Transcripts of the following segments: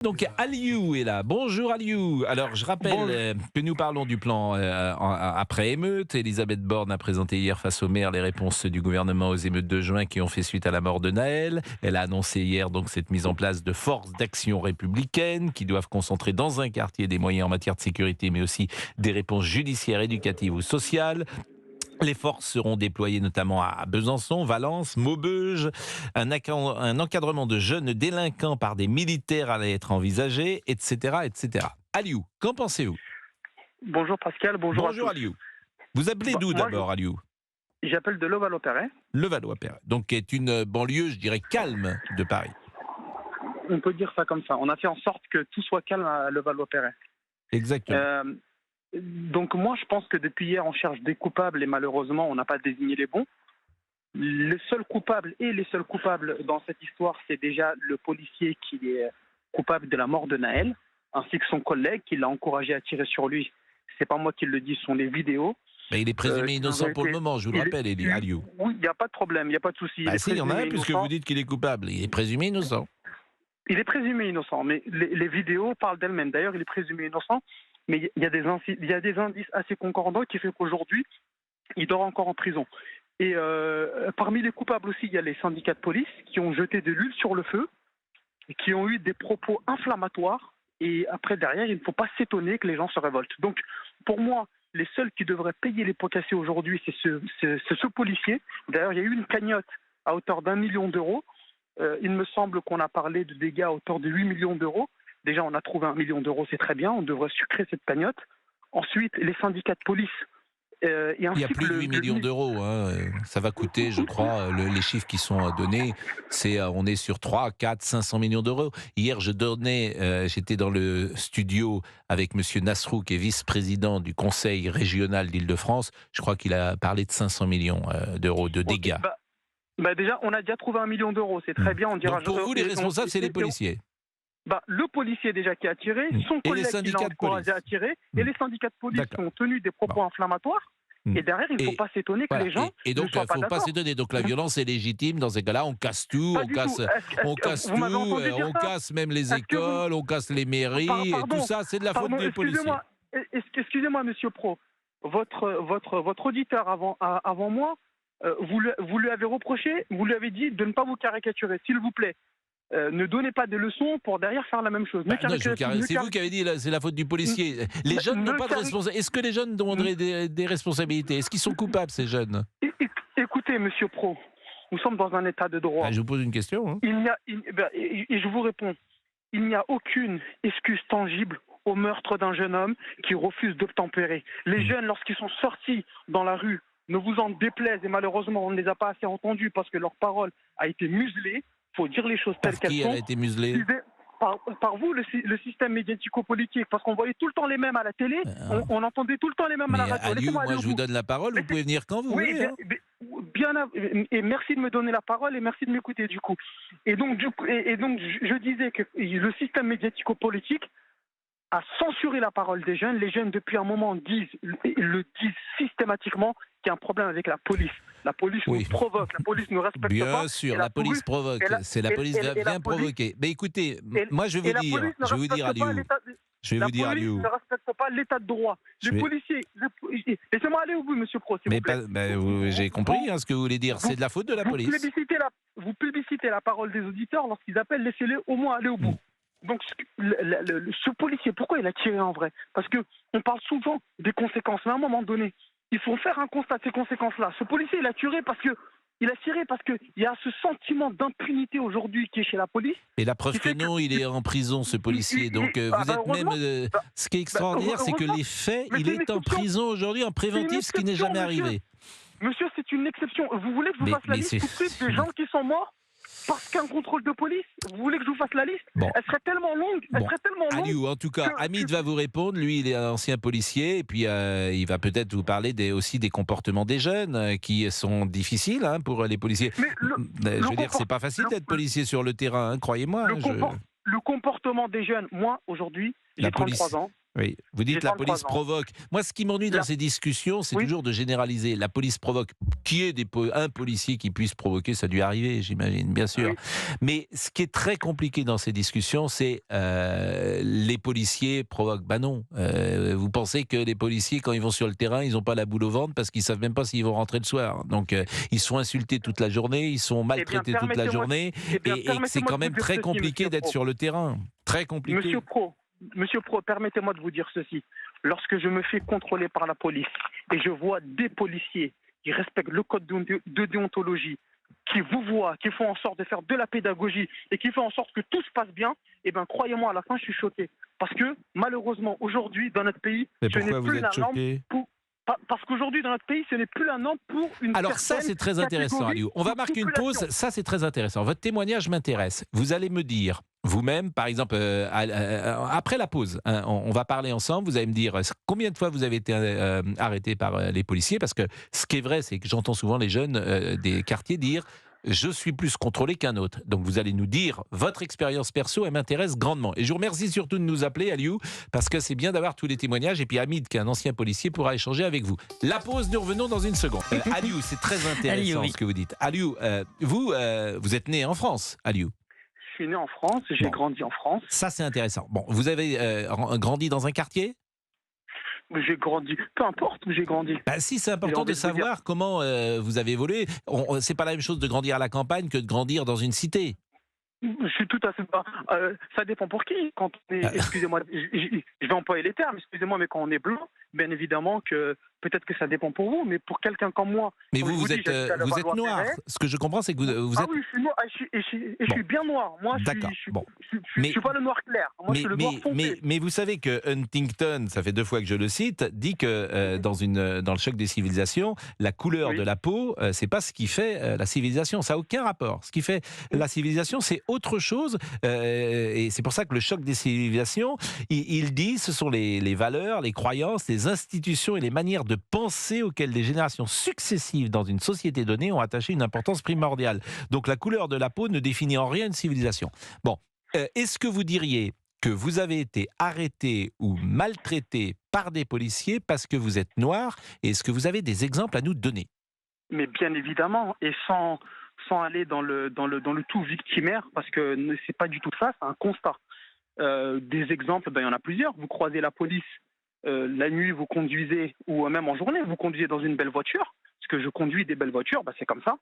Donc Aliou est là. Bonjour Aliou. Alors je rappelle Bon, que nous parlons du plan après émeute. Elisabeth Borne a présenté hier face au maire les réponses du gouvernement aux émeutes de juin qui ont fait suite à la mort de Naël. Elle a annoncé hier donc cette mise en place de forces d'action républicaines qui doivent concentrer dans un quartier des moyens en matière de sécurité mais aussi des réponses judiciaires, éducatives ou sociales. Les forces seront déployées notamment à Besançon, Valence, Maubeuge. Un encadrement de jeunes délinquants par des militaires allait être envisagé, etc., etc. Aliou, qu'en pensez-vous? bonjour Pascal, bonjour à Bonjour tous. Aliou. Vous appelez d'où Moi, d'abord, Aliou? j'appelle de Levallois-Perret. Levallois-Perret. Donc, qui est une banlieue, je dirais, calme de Paris. On peut dire ça comme ça. On a fait en sorte que tout soit calme à Levallois-Perret. Exactement. Euh, donc moi, je pense que depuis hier, on cherche des coupables et malheureusement, on n'a pas désigné les bons. Les seuls coupables dans cette histoire, c'est déjà le policier qui est coupable de la mort de Naël, ainsi que son collègue qui l'a encouragé à tirer sur lui. C'est pas moi qui le dis, ce sont les vidéos. Mais il est présumé Qui nous ont innocent pour le été... moment, je vous le rappelle, Aliou. Oui, il n'y a pas de problème, il n'y a pas de souci. Il Ah est si, il y en a présumé un, puisque vous innocent. dites qu'il est coupable. Il est présumé innocent. Il est présumé innocent, mais les vidéos parlent d'elles-mêmes. D'ailleurs, il est présumé innocent, mais il y a des indices assez concordants qui font qu'aujourd'hui, il dort encore en prison. Et parmi les coupables aussi, il y a les syndicats de police qui ont jeté de l'huile sur le feu, et qui ont eu des propos inflammatoires. Et après, derrière, il ne faut pas s'étonner que les gens se révoltent. Donc, pour moi, les seuls qui devraient payer les pots cassés aujourd'hui, c'est ce policier. D'ailleurs, il y a eu une cagnotte à hauteur d'1 million d'euros. Il me semble qu'on a parlé de dégâts à hauteur de 8 millions d'euros. Déjà, on a trouvé 1 million d'euros, c'est très bien. On devrait sucrer cette cagnotte. Ensuite, les syndicats de police. Et Il y ainsi a que plus de 8 millions d'euros. Ça va coûter, je crois, les chiffres qui sont donnés, on est sur 3, 4, 500 millions d'euros. Hier, j'étais dans le studio avec Monsieur Nasrou, qui est vice-président du Conseil régional d'Île-de-France. Je crois qu'il a parlé de 500 millions d'euros de Ok, dégâts. déjà, on a déjà trouvé 1 million d'euros, c'est très bien. On dira. Donc pour vous, les responsables, c'est les policiers. Le policier déjà qui a tiré, son Et les collègue qui l'a syndicats de police. encouragé à tirer, et les syndicats de police qui D'accord. ont tenu des propos Bon. inflammatoires. Mm. Et derrière, il ne faut Et pas s'étonner que voilà. les gens Et ne donc, il soient ne pas faut pas d'accord. s'étonner. Donc, la violence est légitime. Dans ces cas-là, on casse tout, Pas du tout. on casse Vous m'avez tout, entendu dire on ça? casse même les Est-ce que vous... écoles, on casse les mairies. Et tout Pardon, ça, c'est de la faute des policiers. excusez-moi, Monsieur Pro. Votre auditeur avant moi, vous lui avez reproché, vous lui avez dit de ne pas vous caricaturer, s'il vous plaît. Ne donnez pas de leçons pour derrière faire la même chose. Non, c'est vous qui avez dit, là, c'est la faute du policier. Les jeunes n'ont pas de responsabilité. Est-ce que les jeunes demanderaient des responsabilités? Est-ce qu'ils sont coupables, ces jeunes? Écoutez, Monsieur Pro, nous sommes dans un état de droit. Je vous pose une question. Hein. Et je vous réponds, il n'y a aucune excuse tangible au meurtre d'un jeune homme qui refuse d'obtempérer. Les jeunes, lorsqu'ils sont sortis dans la rue, ne vous en déplaise, et malheureusement, on ne les a pas assez entendus parce que leur parole a été muselée. Il faut dire les choses telles Par qu'elles qui sont. elle a été muselée? Par vous, le système médiatico-politique, parce qu'on voyait tout le temps les mêmes à la télé, on entendait tout le temps les mêmes à la Mais radio. Aliou, moi je vous donne la parole, vous pouvez venir quand vous Oui, voulez. Hein. et merci de me donner la parole et merci de m'écouter du coup. Et donc, je disais que le système médiatico-politique a censuré la parole des jeunes. Les jeunes, depuis un moment, le disent systématiquement qu'il y a un problème avec la police. La police nous provoque, la police ne nous respecte pas. Bien sûr, la police provoque. C'est la police qui vient provoquer. Mais écoutez, moi je vais vous dire, Aliou. Je vais vous dire, Aliou. La police ne respecte pas l'état de droit. Les policiers... Laissez-moi aller au bout, Monsieur Pro, s'il vous plaît. J'ai compris ce que vous voulez dire. C'est de la faute de la police. Vous plébiscitez la parole des auditeurs lorsqu'ils appellent, laissez-les au moins aller au bout. Donc, ce policier, pourquoi il a tiré en vrai? Parce qu'on parle souvent des conséquences, mais à un moment donné, il faut faire un constat de ces conséquences-là. Ce policier, il a tiré parce qu'il y a ce sentiment d'impunité aujourd'hui qui est chez la police. Et la preuve que non, il est en prison, ce policier. Donc vous êtes même... ce qui est extraordinaire, c'est que les faits, il est en prison aujourd'hui, en préventif, ce qui n'est jamais arrivé. Monsieur, c'est une exception. Vous voulez que je vous fasse la liste tout de suite des gens qui sont morts parce qu'un contrôle de police? Vous voulez que je vous fasse la liste? Elle serait tellement longue. Aliou, en tout cas, Hamid va vous répondre. Lui, il est un ancien policier. Et puis, il va peut-être vous parler aussi des comportements des jeunes qui sont difficiles pour les policiers. Je veux dire, c'est pas facile d'être policier sur le terrain, croyez-moi. Le comportement des jeunes, moi, aujourd'hui, j'ai 33 ans. Oui, vous J'ai dites la police 33 ans. provoque. Moi, ce qui m'ennuie dans La- ces discussions, c'est Oui, toujours de généraliser. La police provoque. Qui est un policier qui puisse provoquer, ça a dû arriver, j'imagine, bien sûr. oui, Mais ce qui est très compliqué dans ces discussions, c'est les policiers provoquent. Ben non. Vous pensez que les policiers, quand ils vont sur le terrain, ils n'ont pas la boule au ventre parce qu'ils savent même pas s'ils vont rentrer le soir. Donc, ils sont insultés toute la journée, ils sont eh bien, maltraités toute la permettez-moi, journée, et que c'est permettez-moi quand de vous même dire très ceci, compliqué Monsieur d'être Pro. sur le terrain. Très Monsieur compliqué. Pro, Monsieur Pro, permettez-moi de vous dire ceci. Lorsque je me fais contrôler par la police et je vois des policiers qui respectent le code de déontologie, qui vous voient, qui font en sorte de faire de la pédagogie et qui font en sorte que tout se passe bien, eh bien, croyez-moi, à la fin, je suis choqué. Parce que, malheureusement, aujourd'hui, dans notre pays, Mais ce n'est pourquoi vous plus êtes la norme choqué? pour... Parce qu'aujourd'hui, dans notre pays, ce n'est plus la norme pour une Alors ça, certaine c'est très intéressant, catégorie Aliou. On va de marquer une pause. population. Ça, c'est très intéressant. Votre témoignage m'intéresse. Vous allez me dire, vous-même, par exemple, après la pause, hein, on va parler ensemble. Vous allez me dire combien de fois vous avez été arrêté par les policiers. Parce que ce qui est vrai, c'est que j'entends souvent les jeunes des quartiers dire je suis plus contrôlé qu'un autre. Donc vous allez nous dire votre expérience perso, elle m'intéresse grandement. Et je vous remercie surtout de nous appeler, Aliou, parce que c'est bien d'avoir tous les témoignages. Et puis Hamid, qui est un ancien policier, pourra échanger avec vous. La pause, nous revenons dans une seconde. Aliou, c'est très intéressant Aliou, oui. ce que vous dites. Aliou, vous êtes né en France, Aliou. Je suis né en France, j'ai Bon, grandi en France. ça c'est intéressant. Bon, vous avez grandi dans un quartier? J'ai grandi, peu importe où j'ai grandi. Bah, si, c'est J'ai important de envie de vous dire, savoir comment vous avez évolué. C'est pas la même chose de grandir à la campagne que de grandir dans une cité. je suis tout à fait pas. Ça dépend pour qui. Quand on est, excusez-moi, je vais employer les termes, excusez-moi, mais quand on est blanc, bien évidemment que peut-être que ça dépend pour vous, mais pour quelqu'un comme moi, Mais comme je vous dis, êtes, j'habite à vous êtes noir. Levallois-Perret. Ce que je comprends, c'est que vous Ah êtes... oui, je suis noir, et je Bon, suis bien noir. Moi, d'accord, bon. je Mais suis pas le noir clair. Moi, je suis le noir foncé. mais vous savez que Huntington, ça fait 2 fois que je le cite, dit que dans le choc des civilisations, la couleur de Oui. la peau, c'est pas ce qui fait la civilisation. Ça n'a aucun rapport. Ce qui fait la civilisation, c'est autre chose. Et c'est pour ça que le choc des civilisations, il dit, ce sont les valeurs, les croyances, les institutions et les manières de penser auxquelles des générations successives dans une société donnée ont attaché une importance primordiale. Donc la couleur de la peau ne définit en rien une civilisation. Bon, est-ce que vous diriez que vous avez été arrêté ou maltraité par des policiers parce que vous êtes noir? Et est-ce que vous avez des exemples à nous donner? Mais bien évidemment, et sans aller dans le tout victimaire, parce que c'est pas du tout ça, c'est un constat. Des exemples, ben, il y en a plusieurs. Vous croisez la police la nuit, vous conduisez, ou même en journée, vous conduisez dans une belle voiture, parce que je conduis des belles voitures, ben, c'est comme ça.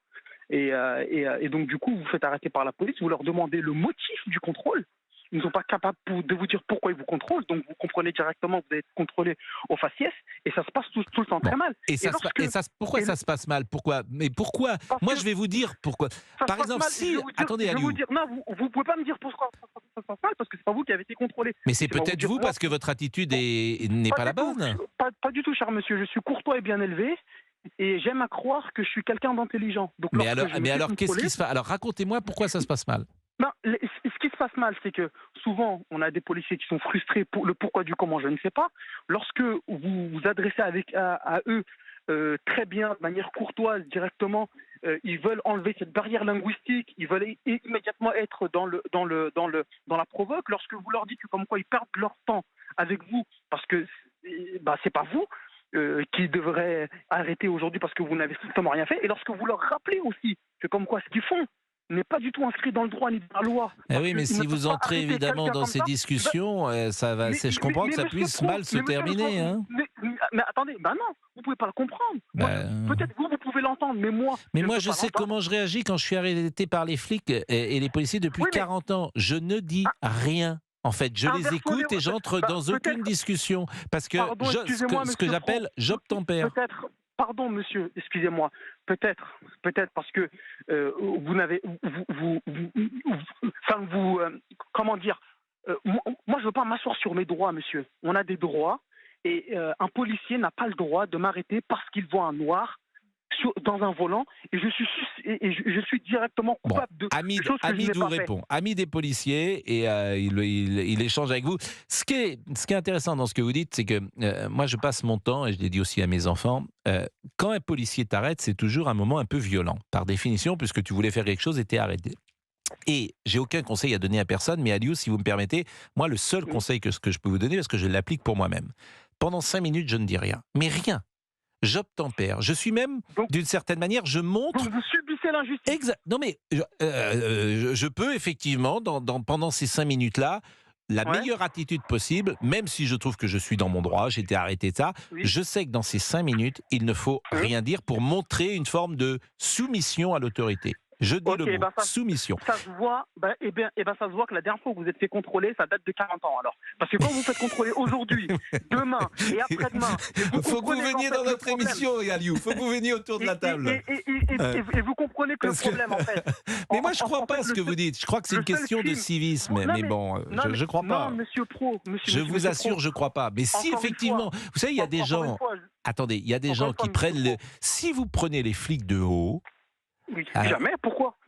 Et donc, du coup, vous faites arrêter par la police, vous leur demandez le motif du contrôle. Ils ne sont pas capables de vous dire pourquoi ils vous contrôlent, donc vous comprenez directement que vous êtes contrôlé au faciès, et ça se passe tout le temps Bon. très mal. Pourquoi ça se passe mal? Pourquoi? Mais pourquoi? Parce Moi, que je vais vous dire pourquoi. ça se Par passe exemple, mal, si... je vais vous dire, Attendez, je vais Aliou. vous dire, non, vous pouvez pas me dire pourquoi ça se passe mal, parce que c'est pas vous qui avez été contrôlé. Mais c'est Laissez-moi peut-être dire, vous, moi, parce que votre attitude n'est pas la du tout. bonne. Pas du tout, cher monsieur. Je suis courtois et bien élevé, et j'aime à croire que je suis quelqu'un d'intelligent. Donc, Mais lorsque alors, je me fais qu'est-ce contrôler, qui se passe? Alors, racontez-moi pourquoi ça se passe mal. ben, ce qui se passe mal, c'est que souvent, on a des policiers qui sont frustrés pour le pourquoi du comment, je ne sais pas. Lorsque vous vous adressez à eux très bien, de manière courtoise, directement, ils veulent enlever cette barrière linguistique, ils veulent immédiatement être dans la provoque. Lorsque vous leur dites que comme quoi ils perdent leur temps avec vous, parce que bah, c'est pas vous qui devrez arrêter aujourd'hui parce que vous n'avez strictement rien fait, et lorsque vous leur rappelez aussi que comme quoi ce qu'ils font n'est pas du tout inscrit dans le droit ni dans la loi. Eh oui, mais si vous entrez évidemment dans ces discussions, ça va. Je comprends que ça puisse mal se terminer. Hein. Mais attendez, ben non, vous pouvez pas le comprendre. Peut-être vous pouvez l'entendre, mais moi. Mais je moi, ne je peux pas sais l'entendre. comment je réagis quand je suis arrêté par les flics et les policiers depuis Oui, mais 40 ans. Je ne dis rien. En fait, je les écoute et j'entre dans aucune discussion. Parce que Pardon, excusez-moi, ce que monsieur j'appelle j'obtempère. Peut-être, pardon, monsieur, excusez-moi. Peut-être parce que vous n'avez, enfin comment dire, moi je veux pas m'asseoir sur mes droits, monsieur. On a des droits et un policier n'a pas le droit de m'arrêter parce qu'il voit un noir dans un volant et je suis directement Bon, coupable de Hamid choses que je n'ai vous pas fait. répond. Hamid est policier et il échange avec vous. Ce qui est intéressant dans ce que vous dites, c'est que moi, je passe mon temps, et je l'ai dit aussi à mes enfants, quand un policier t'arrête, c'est toujours un moment un peu violent, par définition, puisque tu voulais faire quelque chose et t'es arrêté. Et j'ai aucun conseil à donner à personne, mais Aliou, si vous me permettez, moi, le seul Oui. conseil que je peux vous donner, parce que je l'applique pour moi-même, pendant 5 minutes, je ne dis rien. Mais rien. J'obtempère. Je suis même, Donc, d'une certaine manière, je montre. vous subissez l'injustice. Non, mais je peux effectivement, pendant ces 5 minutes-là, la Ouais, meilleure attitude possible, même si je trouve que je suis dans mon droit, j'ai été arrêté de ça, oui. je sais que dans ces 5 minutes, il ne faut Hum. rien dire pour montrer une forme de soumission à l'autorité. Je dis Ok, le mot, ben soumission. ça se voit, ça se voit que la dernière fois que vous êtes fait contrôler, ça date de 40 ans alors. Parce que quand vous faites contrôler aujourd'hui, demain et après-demain, Il faut que vous comprenez qu'en veniez fait, dans le notre problème- émission, Aliou. Il faut que vous veniez autour de la table. et vous comprenez que le Parce que- problème, en fait. Mais moi, je ne crois en pas fait, à ce que vous dites. Je crois que c'est le une seul question de crime- civisme. Non, Mais bon, non, je ne crois pas. Non, monsieur Pro, Je vous monsieur assure, Pro, je ne crois pas. Mais si encore une effectivement, fois, vous savez, il y a des encore une gens. fois, Attendez, il y a des encore gens une fois, qui monsieur prennent le. Pro. Si vous prenez les flics de haut. Oui, Ah, jamais, pourquoi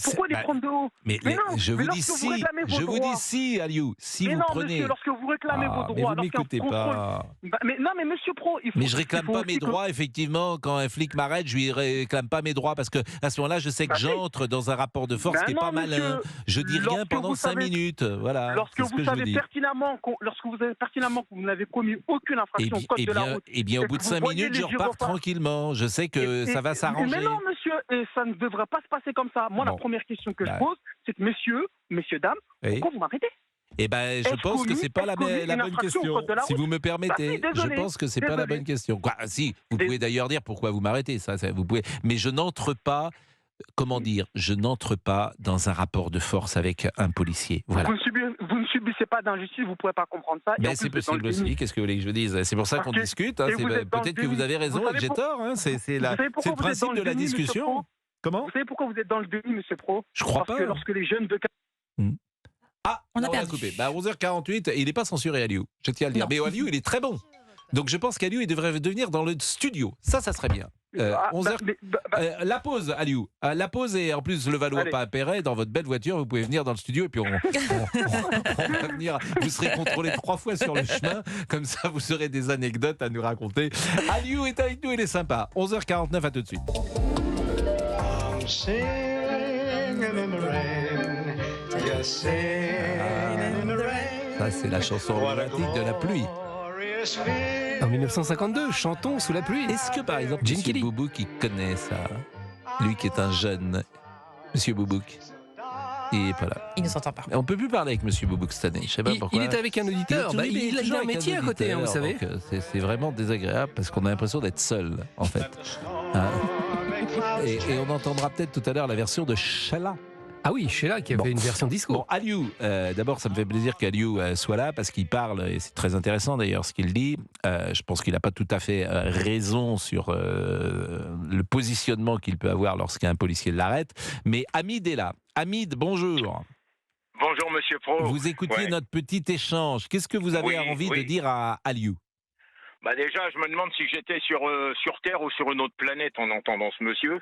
Pourquoi les prendre de haut mais Mais non, je mais vous dis lorsque vous si. réclamez vos Je vous dis droits, si, Aliou. Si mais vous non, prenez. monsieur, lorsque vous réclamez vos Mais droits, vous ne lorsqu'un m'écoutez contrôle... pas. Mais non, mais monsieur Pro, Mais je il réclame faut pas mes aussi droits, effectivement. Quand un flic m'arrête, je lui réclame pas mes droits parce que à ce moment-là, je sais que Bah si. j'entre dans un rapport de force Ben qui est non, pas malin. monsieur, Je dis rien lorsque pendant vous 5 savez, minutes. Voilà, lorsque c'est ce vous que je vous savez dis. pertinemment, lorsque vous savez pertinemment que vous n'avez commis aucune infraction au code de la route, Eh bien, au et bout que de vous 5 voyez minutes, les je repars gyrophares, tranquillement. Je sais que ça va mais s'arranger. non, monsieur, et ça ne devrait pas se passer comme ça. Moi, la Bon, première question que je bah, pose, c'est que messieurs, dames, oui. pourquoi vous m'arrêtez? Eh ben, je pense que c'est pas la commis bonne une infraction au question. code de la Si route? vous me Bah si, permettez, je désolé, pense que c'est pas la désolé. bonne question. Quoi, si, vous Dés- pouvez d'ailleurs dire pourquoi vous m'arrêtez. Vous pouvez. Mais je n'entre pas. Comment dire? Je n'entre pas dans un rapport de force avec un policier. Voilà. Vous ne subissez pas d'injustice, vous ne pouvez pas comprendre ça. Et en Mais plus, c'est vous êtes dans le possible aussi. déni. Qu'est-ce que vous voulez que je dise? C'est pour ça Parce qu'on que- discute. Hein. et vous êtes dans le Peut-être que vous déni. avez raison Vous et que savez j'ai pour- tort. Hein. C'est Vous savez le pourquoi vous êtes dans principe le de la déni, monsieur discussion. Pro? Comment? Vous savez pourquoi vous êtes dans le déni, monsieur Pro? Je crois Parce que pas. lorsque les jeunes de... Ah, On a va perdu. couper. 11h48, il n'est pas censuré, Aliou. Je tiens à le dire. Non. Mais Aliou, il est très bon. Donc je pense qu'Aliou, il devrait devenir dans le studio. Ça serait bien. 11h. La pause, Aliou. La pause et en plus le Valois Allez. pas à Perret, dans votre belle voiture, vous pouvez venir dans le studio et puis on va venir. Vous serez contrôlé 3 fois sur le chemin, comme ça vous aurez des anecdotes à nous raconter. Aliou est avec nous, il est sympa. 11h49, à tout de suite. I'm singing in the rain, just singing in the rain. Ça, c'est la chanson What a romantique de la pluie. glorious feeling. En 1952, chantons sous la pluie. Est-ce que par exemple, Gene Monsieur Kelly. Boubouk, il connaît ça? Lui qui est un jeune. Monsieur Boubouk, il n'est pas là. Il ne s'entend pas. On peut plus parler avec Monsieur Boubouk cette année. Je sais pas pourquoi. Il est avec un auditeur. Il est toujours- Il a toujours un avec métier à côté, hein, vous auditeur, savez. donc, c'est vraiment désagréable parce qu'on a l'impression d'être seul, en fait. Hein. Et on entendra peut-être tout à l'heure la version de Chala. Ah oui, Sheila qui a Bon. fait une version disco. Bon, Aliou, d'abord, ça me fait plaisir qu'Aliou soit là parce qu'il parle, et c'est très intéressant d'ailleurs ce qu'il dit. Je pense qu'il n'a pas tout à fait raison sur le positionnement qu'il peut avoir lorsqu'un policier l'arrête. Mais Hamid est là. Hamid, bonjour. Bonjour Monsieur Pro. Vous écoutiez Ouais. notre petit échange. Qu'est-ce que vous avez Oui, envie de oui. dire à Aliou? Bah déjà, je me demande si j'étais sur Terre ou sur une autre planète en entendant ce monsieur.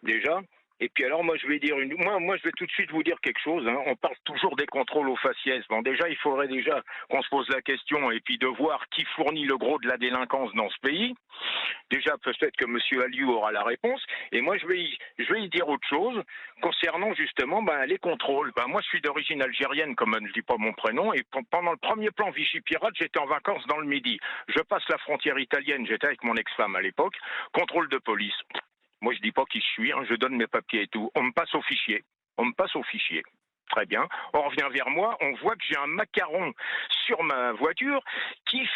Déjà. Et puis alors, moi, je vais dire moi, je vais tout de suite vous dire quelque chose. Hein. On parle toujours des contrôles aux faciès. Bon, déjà, il faudrait déjà qu'on se pose la question et puis de voir qui fournit le gros de la délinquance dans ce pays. Déjà, peut-être que Monsieur Aliou aura la réponse. Et moi, je vais y dire autre chose concernant justement les contrôles. Moi, je suis d'origine algérienne, comme ne dit pas mon prénom. Et pendant le premier plan Vichy Pirate, j'étais en vacances dans le Midi. Je passe la frontière italienne. J'étais avec mon ex-femme à l'époque. Contrôle de police. Moi, je dis pas qui je suis, hein, je donne mes papiers et tout. On me passe au fichier. Très bien. On revient vers moi, on voit que j'ai un macaron sur ma voiture qui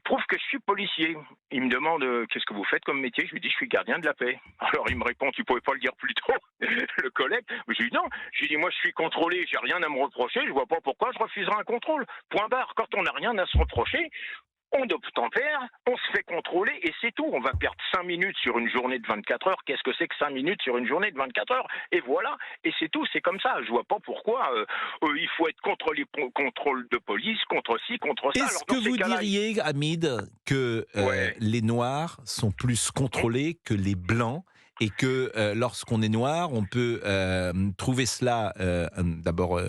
prouve que je suis policier. Il me demande qu'est-ce que vous faites comme métier. Je lui dis je suis gardien de la paix. Alors il me répond tu pouvais pas le dire plus tôt, le collègue. Je lui dis non. Je lui dis moi je suis contrôlé, j'ai rien à me reprocher. Je vois pas pourquoi je refuserai un contrôle. Point barre. Quand on n'a rien à se reprocher, on obtempère, on se fait contrôler et c'est tout. On va perdre 5 minutes sur une journée de 24 heures. Qu'est-ce que c'est que 5 minutes sur une journée de 24 heures? Et voilà. Et c'est tout. C'est comme ça. Je vois pas pourquoi il faut être contre les contrôles de police, contre ci, contre ça. Est-ce Alors, que dans ces vous cas-là, diriez, Hamid, que Ouais. les Noirs sont plus contrôlés que les Blancs et que lorsqu'on est noir, on peut trouver cela d'abord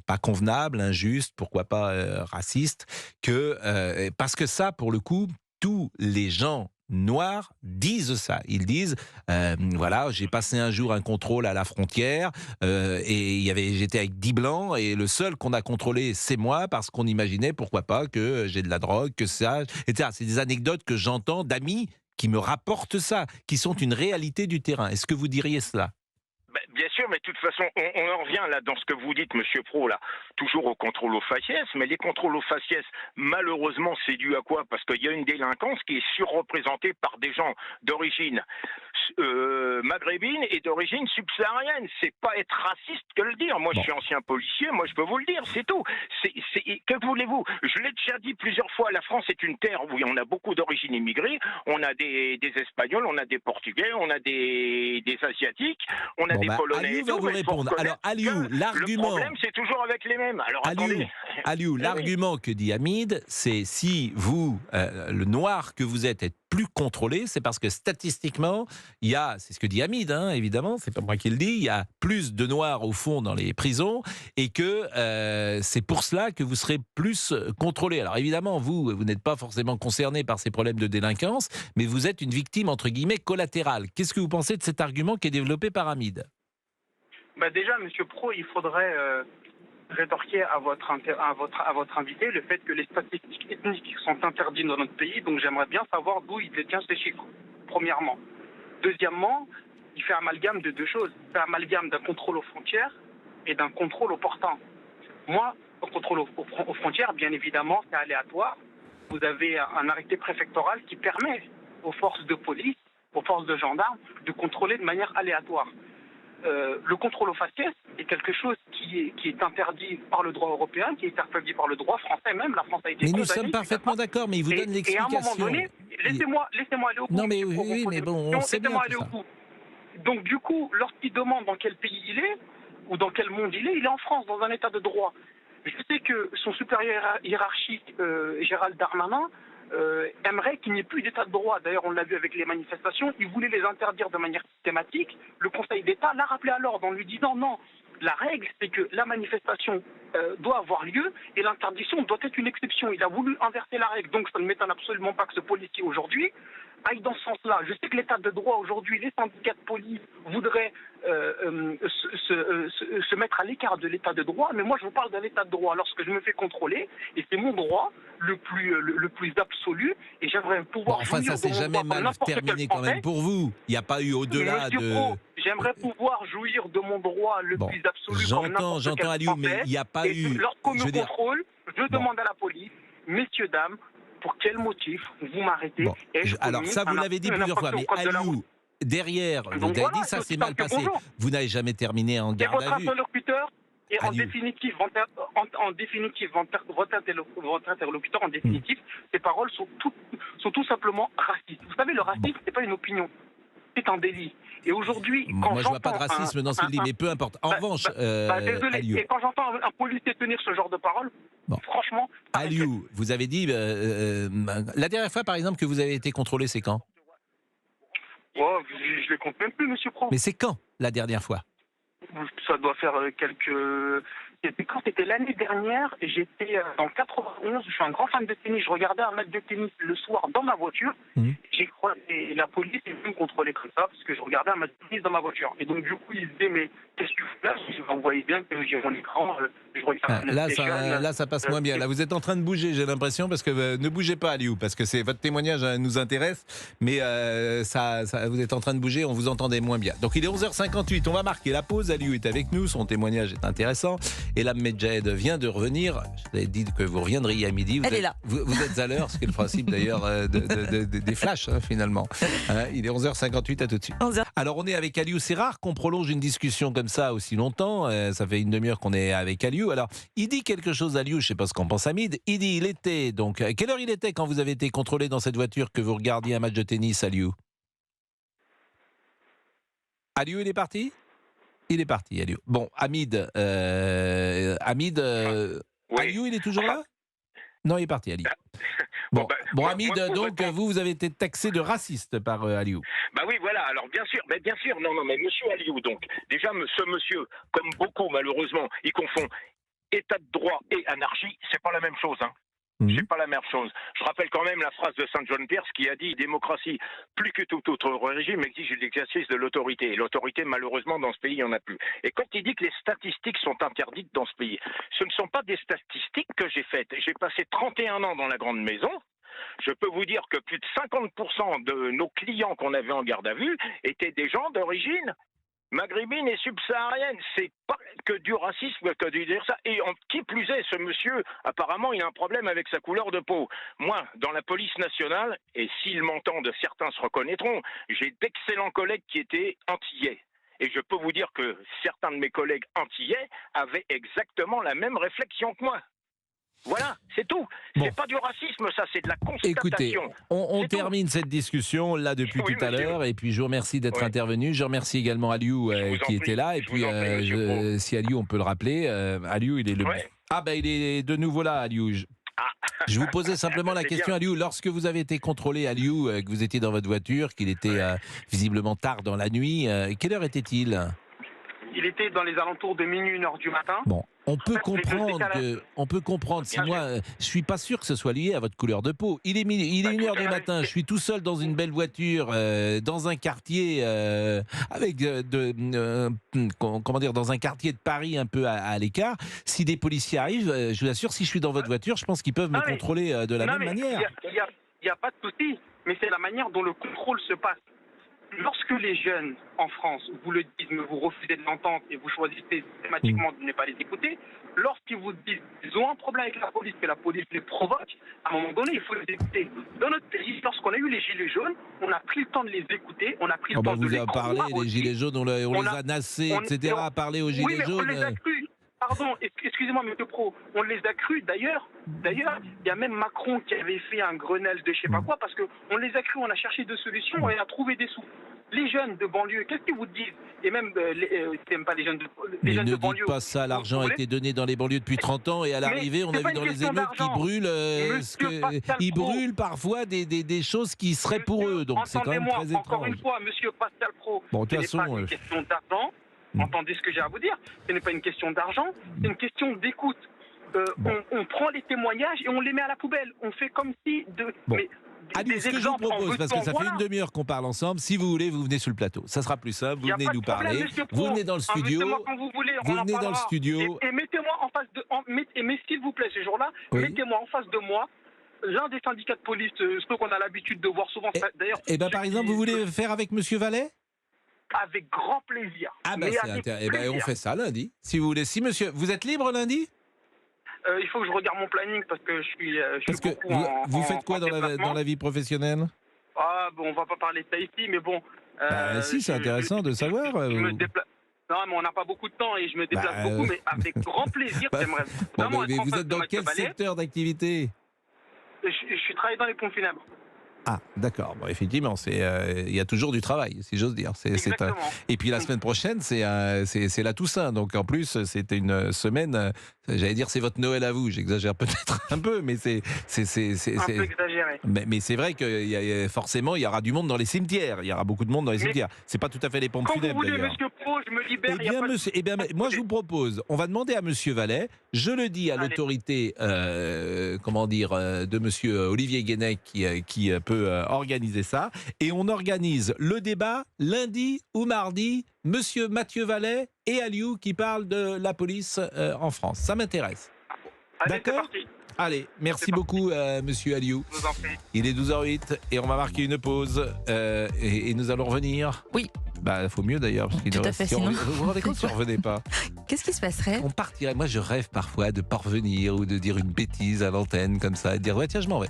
pas convenable, injuste, pourquoi pas raciste, parce que ça, pour le coup, tous les gens noirs disent ça. Ils disent, voilà, j'ai passé un jour un contrôle à la frontière et j'étais avec 10 blancs et le seul qu'on a contrôlé, c'est moi parce qu'on imaginait, pourquoi pas, que j'ai de la drogue, que ça, etc. C'est des anecdotes que j'entends d'amis qui me rapportent ça, qui sont une réalité du terrain. Est-ce que vous diriez cela ? Ben, bien sûr, mais de toute façon, on en revient là dans ce que vous dites, Monsieur Pro, là, toujours au contrôle aux faciès, mais les contrôles aux faciès, malheureusement, c'est dû à quoi? Parce qu'il y a une délinquance qui est surreprésentée par des gens d'origine maghrébine et d'origine subsaharienne. C'est pas être raciste que le dire. Moi, je suis ancien policier, moi, je peux vous le dire, c'est tout. Que voulez-vous? Je l'ai déjà dit plusieurs fois, la France est une terre où on a beaucoup d'origines immigrées, on a des Espagnols, on a des Portugais, on a des Asiatiques, on a des Polonais. Aliou et va tout, vous mais faut répondre. Alors, Aliou, l'argument... Le problème, c'est toujours avec les mêmes. Alors, attendez. Aliou, l'argument que dit Hamid, c'est si vous, le noir que vous êtes plus contrôlé, c'est parce que statistiquement, il y a, c'est ce que dit Hamid, hein, évidemment, c'est pas moi qui le dis, il y a plus de noirs au fond dans les prisons et que c'est pour cela que vous serez plus contrôlé. Alors évidemment, vous n'êtes pas forcément concerné par ces problèmes de délinquance, mais vous êtes une victime, entre guillemets, collatérale. Qu'est-ce que vous pensez de cet argument qui est développé par Hamid ? Bah déjà, Monsieur Pro, il faudrait rétorquer à votre invité le fait que les statistiques ethniques sont interdites dans notre pays, donc j'aimerais bien savoir d'où il détient ces chiffres, premièrement. Deuxièmement, il fait amalgame de deux choses. Il fait amalgame d'un contrôle aux frontières et d'un contrôle aux portants. Moi, le contrôle aux frontières, bien évidemment, c'est aléatoire. Vous avez un arrêté préfectoral qui permet aux forces de police, aux forces de gendarmes, de contrôler de manière aléatoire. Le contrôle aux faciès est quelque chose qui est interdit par le droit européen, qui est interdit par le droit français même. La France a été condamnée. Mais nous sommes condamnée, parfaitement d'accord, mais il vous donne l'explication. Et à un moment donné, laissez-moi aller au bout. Non mais oui, mais bon, on sait bien tout ça. Donc du coup, lorsqu'il demande dans quel pays il est, ou dans quel monde il est en France, dans un état de droit. Je sais que son supérieur hiérarchique, Gérald Darmanin, aimerait qu'il n'y ait plus d'état de droit. D'ailleurs, on l'a vu avec les manifestations, il voulait les interdire de manière systématique. Le Conseil d'État l'a rappelé à l'ordre en lui disant non, la règle, c'est que la manifestation doit avoir lieu et l'interdiction doit être une exception. Il a voulu inverser la règle, donc ça ne m'étonne absolument pas que ce policier aujourd'hui aille dans ce sens-là. Je sais que l'état de droit aujourd'hui, les syndicats de police voudraient se mettre à l'écart de l'état de droit, mais moi je vous parle d'un état de droit lorsque je me fais contrôler, et c'est mon droit le plus absolu, et j'aimerais pouvoir... Bon, enfin, ça s'est jamais mal terminé quand même pour vous. Il n'y a pas eu au-delà de... Pro, j'aimerais pouvoir jouir de mon droit le plus absolu comme n'importe quel J'entends Aliou, mais il n'y a pas eu... Lorsqu'on me contrôle, je demande à la police, messieurs, dames, pour quel motif vous m'arrêtez? Alors ça, vous l'avez dit plusieurs fois, mais Aliou, derrière, vous avez dit ça s'est mal passé. Vous n'avez jamais terminé en garde à vue. Et en définitive, votre interlocuteur, en définitive, ses paroles sont tout simplement racistes. Vous savez, le racisme, c'est pas une opinion, c'est un délit. Et aujourd'hui, moi je vois pas de racisme dans ce qu'il dit, mais peu importe. En revanche, désolé. Aliou. Et quand j'entends un policier tenir ce genre de paroles, franchement... Aliou, vous avez dit... la dernière fois, par exemple, que vous avez été contrôlé, c'est quand? Je les compte même plus, Monsieur Pro. Mais c'est quand, la dernière fois? Ça doit faire quelques... Quand c'était l'année dernière, j'étais dans le 91, je suis un grand fan de tennis, je regardais un match de tennis le soir dans ma voiture, j'ai croisé la police est venue me contrôler comme ça, parce que je regardais un match de tennis dans ma voiture. Et donc du coup, ils se disaient, mais qu'est-ce que tu fais là? Vous voyez bien que j'ai mon écran, je regarde... Là, ça passe moins bien. Là, vous êtes en train de bouger, j'ai l'impression, parce que ne bougez pas, Aliou, parce que votre témoignage nous intéresse, mais vous êtes en train de bouger, on vous entendait moins bien. Donc il est 11h58, on va marquer la pause, Aliou est avec nous, son témoignage est intéressant. Et la Medjed vient de revenir. Je vous avais dit que vous reviendriez à midi. Elle est là. Vous êtes à l'heure, ce qui est le principe d'ailleurs des flashs, hein, finalement. Il est 11h58, à tout de suite. 11h. Alors on est avec Aliou. C'est rare qu'on prolonge une discussion comme ça aussi longtemps. Ça fait une demi-heure qu'on est avec Aliou. Alors il dit quelque chose, Aliou, je ne sais pas ce qu'en pense Hamid. Il dit, quelle heure il était quand vous avez été contrôlé dans cette voiture que vous regardiez un match de tennis, Aliou? Aliou, il est parti? Il est parti, Aliou. Bon, Hamid, Oui. Aliou, il est toujours là? Non, il est parti, Aliou. Bon, Hamid, donc vous avez été taxé de raciste par Aliou. Bah oui, voilà. Alors bien sûr, non, mais Monsieur Aliou, donc déjà, ce monsieur, comme beaucoup malheureusement, il confond état de droit et anarchie. C'est pas la même chose, hein. C'est pas la même chose. Je rappelle quand même la phrase de Saint John Pierce qui a dit: démocratie, plus que tout autre régime, exige l'exercice de l'autorité. Et l'autorité, malheureusement, dans ce pays, il n'y en a plus. Et quand il dit que les statistiques sont interdites dans ce pays, ce ne sont pas des statistiques que j'ai faites. J'ai passé 31 ans dans la grande maison. Je peux vous dire que plus de 50% de nos clients qu'on avait en garde à vue étaient des gens d'origine maghrébine et subsaharienne. C'est pas que du racisme que de dire ça. Et qui plus est, ce monsieur, apparemment, il a un problème avec sa couleur de peau. Moi, dans la police nationale, et s'ils m'entendent, certains se reconnaîtront, j'ai d'excellents collègues qui étaient antillais. Et je peux vous dire que certains de mes collègues antillais avaient exactement la même réflexion que moi. Voilà, c'est tout. Bon. C'est pas du racisme, ça, c'est de la Écoutez, constatation. on C'est tout. termine cette discussion là depuis Oui, tout à monsieur. l'heure, et puis je vous remercie d'être Oui. intervenu. Je remercie également Aliou Je vous en qui prie. était là, et Je puis vous en prie, monsieur si Aliou on peut le rappeler, Aliou il est le... Ouais. Ah ben il est de nouveau là, Aliou. Je vous posais simplement la C'est question, bien. Aliou, lorsque vous avez été contrôlé, Aliou, que vous étiez dans votre voiture, qu'il était visiblement tard dans la nuit, quelle heure était-il ? Il était dans les alentours de minuit, 1h du matin. Bon, on peut fait, les deux comprendre décalages. on peut comprendre. Si Bien moi, je suis pas sûr que ce soit lié à votre couleur de peau. Il est 1h du matin. Je suis tout seul dans une belle voiture, dans un quartier avec comment dire, dans un quartier de Paris un peu à l'écart. Si des policiers arrivent, je vous assure, si je suis dans votre voiture, je pense qu'ils peuvent me Non, mais- contrôler de la Non, même mais manière. Il n'y a pas de souci, mais c'est la manière dont le contrôle se passe. Lorsque les jeunes en France vous le disent, mais vous refusez de l'entendre et vous choisissez systématiquement de ne pas les écouter, lorsqu'ils vous disent qu'ils ont un problème avec la police, que la police les provoque, à un moment donné, il faut les écouter. Dans notre pays, lorsqu'on a eu les gilets jaunes, on a pris le temps de les écouter, on a pris le Oh bah temps de vous les avez parlé, croire les aussi. gilets jaunes, on les On a- a nassés, on- etc. À parler aux gilets Oui, mais on jaunes. les a crus. Pardon, excusez-moi, monsieur Pro, on les a crus. D'ailleurs, il y a même Macron qui avait fait un Grenelle de je sais pas quoi, parce qu'on les a crus, on a cherché des solutions et on a trouvé des sous. Les jeunes de banlieue, qu'est-ce qu'ils vous disent? Et même, t'aimes pas les jeunes de, Mais jeunes ne de dites banlieue. pas ça, l'argent vous a voulez été donné dans les banlieues depuis 30 ans et à l'arrivée, on c'est a pas vu une dans les question émeutes qu'ils d'argent. brûlent, Monsieur Pascal ils Pro. brûlent parfois des choses qui seraient pour eux, donc c'est quand même Entendez-moi, très encore une étrange. fois, monsieur Pascal Pro, Bon, de ce toute n'est pas façon, une question d'argent. Entendez ce que j'ai à vous dire. Ce n'est pas une question d'argent, c'est une question d'écoute. Bon. On prend les témoignages et on les met à la poubelle. On fait comme si Bon. mais Aliou, des ce que je vous exemples en propose, parce que veux-tu, ça en fait voilà. une demi-heure qu'on parle ensemble, si vous voulez, vous venez sur le plateau. Ça sera plus simple, vous Y a venez pas de nous problème, parler, monsieur Pro. vous venez dans le studio, Invitez-moi quand vous voulez, vous on en venez dans le parlera. studio. Et mettez-moi en face de... mais s'il vous plaît, ce jour-là, Oui. mettez-moi en face de moi l'un des syndicats de police, ceux qu'on a l'habitude de voir souvent. D'ailleurs, Et ben ceux par exemple, qui- vous voulez faire avec Monsieur Vallet ? Avec grand plaisir. Ah ben Mais c'est avec intéressant. Eh ben, on plaisir. fait ça lundi, si vous voulez. Si monsieur, vous êtes libre lundi ? Il faut que je regarde mon planning parce que je suis Parce que beaucoup vous faites quoi en dans déplacement. la vie professionnelle ? Ah, bon, on va pas parler de ça ici, mais bon. Si, c'est intéressant de savoir. Je me déplace. Non, mais on n'a pas beaucoup de temps et je me déplace beaucoup, mais avec grand plaisir, Bah, j'aimerais Bon, vraiment mais être en vous face êtes de dans Mathieu quel Vallet. secteur d'activité ? Je suis travaillé dans les pompes funèbres. Ah, d'accord. Bon, effectivement, il y a toujours du travail, si j'ose dire. Exactement. Et puis la semaine prochaine, c'est la Toussaint. Donc en plus, c'était une semaine. J'allais dire, c'est votre Noël à vous. J'exagère peut-être un peu, mais c'est. Un peu exagéré. Mais c'est vrai que forcément, il y aura du monde dans les cimetières. Il y aura beaucoup de monde dans les Mais- cimetières. C'est pas tout à fait les pompes Quand vous funèbres voulez, d'ailleurs. monsieur Pro, je me libère. Eh y a bien, pas de- monsieur, moi je vous propose, on va demander à Monsieur Vallet, je le dis à Allez. l'autorité, de Monsieur Olivier Guénec qui peut organiser ça, et on organise le débat lundi ou mardi. Monsieur Mathieu Vallet et Aliou qui parlent de la police en France. Ça m'intéresse. Allez, c'est D'accord. parti. Allez, merci C'est parti. beaucoup Monsieur Aliou. Je vous en prie. Il est 12h08 et on va marquer une pause et nous allons revenir. Oui. Bah, faut mieux d'ailleurs. Parce qu'il Tout nous à reste- fait, si on- sinon- vous vous rendez compte si on revenait pas? Qu'est-ce qui se passerait? On partirait. Moi, je rêve parfois de parvenir ou de dire une bêtise à l'antenne comme ça et de dire ouais, tiens, je m'en vais.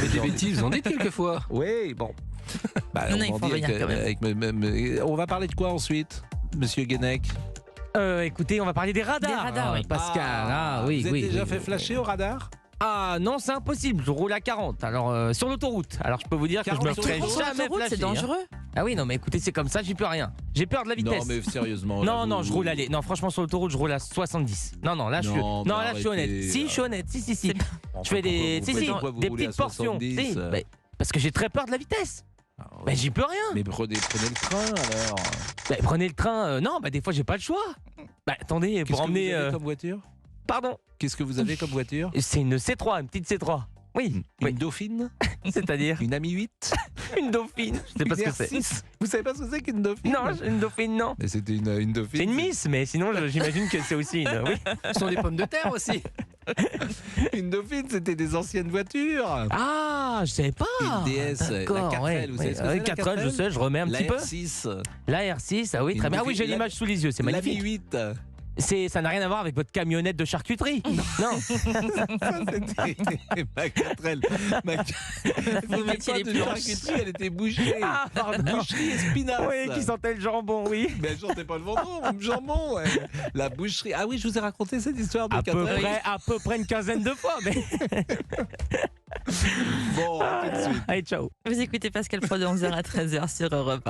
Mais des bêtises, vous en dites quelquefois. Oui, bon. Bah, Non, non, il on faut dit revenir quand même. on va parler de quoi ensuite, Monsieur Guénec? Écoutez, on va parler des radars. Des radars, oui. Pascal. Ah, oui, vous êtes oui. déjà oui, fait oui. flasher au radar? Ah non, c'est impossible. Je roule à 40. Alors sur l'autoroute. Alors je peux vous dire que je 40 me sur ferai l'autoroute, jamais L'autoroute, flasher. c'est dangereux. Ah oui, non, mais écoutez, c'est comme ça. J'ai plus rien. J'ai peur de la vitesse. Non, mais sérieusement. Non, là, non, vous- je roule à Non, franchement, sur l'autoroute, je roule à 70. Non, non, là, je suis. Non, Non, mais là, je suis honnête. arrêtez, Si, je suis honnête. Si, si, si. Enfin, Je fais des. pourquoi Si, si, pourquoi vous des roulez à petites portions. 70, Si, mais parce que j'ai très peur de la vitesse. Ah, ouais. Mais j'y peux rien. Mais prenez le train alors. Bah, prenez le train. Non, bah des fois, j'ai pas le choix. Bah attendez, Qu'est-ce pour que emmener. vous avez comme voiture? Pardon. Qu'est-ce que vous avez comme voiture? C'est une C3, une petite C3. Oui. Une Dauphine? C'est-à-dire Une Ami 8? une Dauphine. Je sais pas ce que c'est. R6. Vous savez pas ce que c'est qu'une Dauphine? Non, une Dauphine, non. Mais c'était une Dauphine. C'est une Miss, mais sinon, j'imagine que c'est aussi une. Oui. Ce sont des pommes de terre aussi. Une Dauphine, c'était des anciennes voitures. Ah, je savais pas. Une DS, la D'accord, 4L, vous savez ce que c'est, la 4L, je 4L? sais, je remets un La petit peu. R6. La R6, ah oui, Une très bien. Ah oui, Dauphine, j'ai l'image sous les yeux, c'est L'Ami magnifique. 8. Ça n'a rien à voir avec votre camionnette de charcuterie. Non. Ça, c'était ma 4L. Vous mettiez les de planches. charcuterie, elle était bouchée. Ah, pardon. Boucherie Espinasse. Oui, qui sentait le jambon, oui. Mais elle chantait pas le jambon. Ouais. La boucherie. Ah oui, je vous ai raconté cette histoire de 4L. À peu près une quinzaine de fois. Mais... Bon, à tout de suite. Allez, ciao. Vous écoutez Pascal Pro de 11h à 13h sur Europe 1.